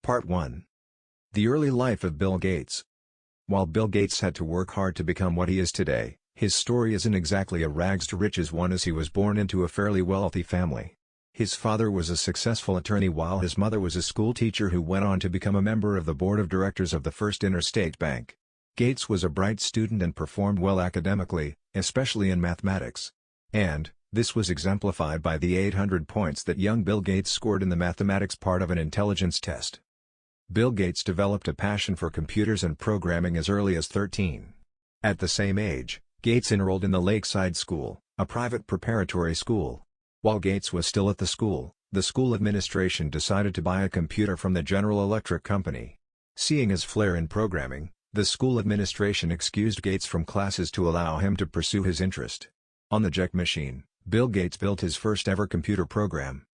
Part 1. The early life of Bill Gates. While Bill Gates had to work hard to become what he is today, his story isn't exactly a rags-to-riches one, as he was born into a fairly wealthy family. His father was a successful attorney while his mother was a school teacher who went on to become a member of the board of directors of the First Interstate Bank. Gates was a bright student and performed well academically, especially in mathematics. And this was exemplified by the 800 points that young Bill Gates scored in the mathematics part of an intelligence test. Bill Gates developed a passion for computers and programming as early as 13. At the same age, Gates enrolled in the Lakeside School, a private preparatory school. While Gates was still at the school administration decided to buy a computer from the General Electric Company. Seeing his flair in programming, the school administration excused Gates from classes to allow him to pursue his interest. On the JEC machine, Bill Gates built his first ever computer program.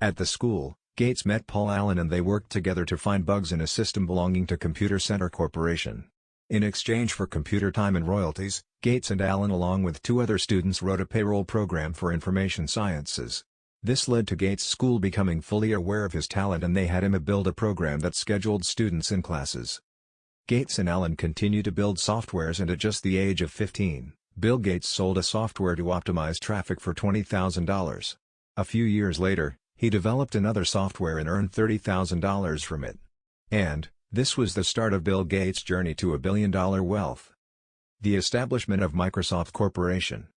At the school, Gates met Paul Allen and they worked together to find bugs in a system belonging to Computer Center Corporation. In exchange for computer time and royalties, Gates and Allen along with two other students wrote a payroll program for information sciences. This led to Gates' school becoming fully aware of his talent and they had him build a program that scheduled students in classes. Gates and Allen continued to build softwares, and at just the age of 15, Bill Gates sold a software to optimize traffic for $20,000. A few years later, he developed another software and earned $30,000 from it. And this was the start of Bill Gates' journey to $1 billion wealth. The establishment of Microsoft Corporation.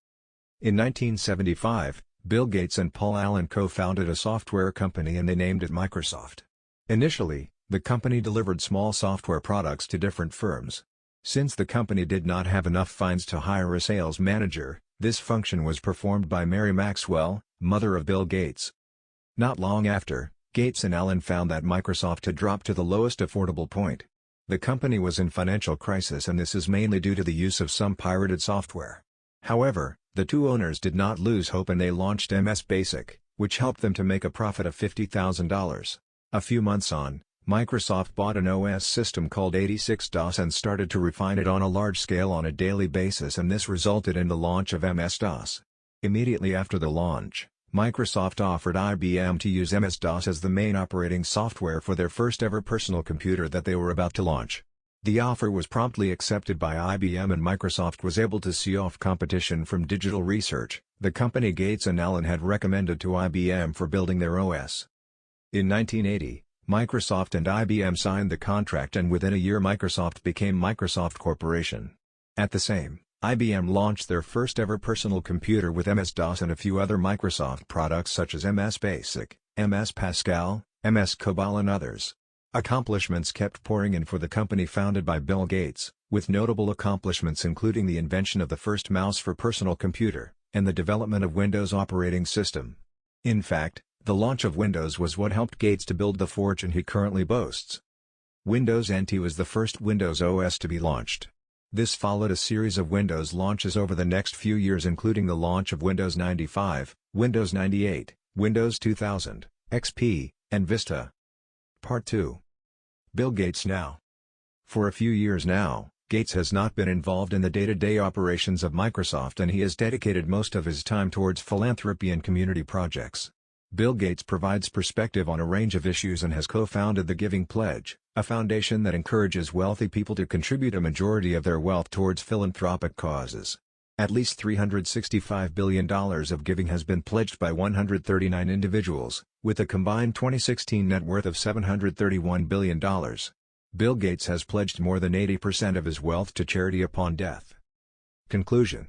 In 1975, Bill Gates and Paul Allen co-founded a software company and they named it Microsoft. Initially, the company delivered small software products to different firms. Since the company did not have enough funds to hire a sales manager, this function was performed by Mary Maxwell, mother of Bill Gates. Not long after, Gates and Allen found that Microsoft had dropped to the lowest affordable point. The company was in financial crisis, and this is mainly due to the use of some pirated software. However, the two owners did not lose hope and they launched MS Basic, which helped them to make a profit of $50,000. A few months on, Microsoft bought an OS system called 86-DOS and started to refine it on a large scale on a daily basis, and this resulted in the launch of MS-DOS. Immediately after the launch, Microsoft offered IBM to use MS-DOS as the main operating software for their first ever personal computer that they were about to launch. The offer was promptly accepted by IBM and Microsoft was able to see off competition from Digital Research, the company Gates and Allen had recommended to IBM for building their OS. In 1980, Microsoft and IBM signed the contract, and within a year Microsoft became Microsoft Corporation. At the same, IBM launched their first ever personal computer with MS-DOS and a few other Microsoft products such as MS Basic, MS Pascal, MS COBOL and others. Accomplishments kept pouring in for the company founded by Bill Gates, with notable accomplishments including the invention of the first mouse for personal computer, and the development of Windows operating system. In fact, the launch of Windows was what helped Gates to build the fortune he currently boasts. Windows NT was the first Windows OS to be launched. This followed a series of Windows launches over the next few years, including the launch of Windows 95, Windows 98, Windows 2000, XP, and Vista. Part 2. Bill Gates now. For a few years now, Gates has not been involved in the day-to-day operations of Microsoft and he has dedicated most of his time towards philanthropy and community projects. Bill Gates provides perspective on a range of issues and has co-founded the Giving Pledge, a foundation that encourages wealthy people to contribute a majority of their wealth towards philanthropic causes. At least $365 billion of giving has been pledged by 139 individuals, with a combined 2016 net worth of $731 billion. Bill Gates has pledged more than 80% of his wealth to charity upon death. Conclusion.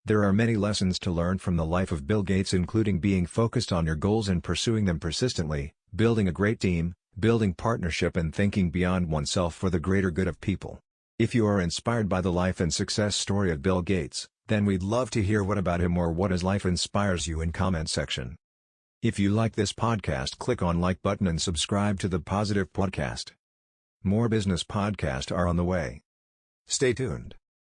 There are many lessons to learn from the life of Bill Gates, including being focused on your goals and pursuing them persistently, building a great team, building partnership and thinking beyond oneself for the greater good of people. If you are inspired by the life and success story of Bill Gates, then we'd love to hear what about him or what his life inspires you in comment section. If you like this podcast, click on like button and subscribe to the Positive Podcast. More business podcasts are on the way. Stay tuned.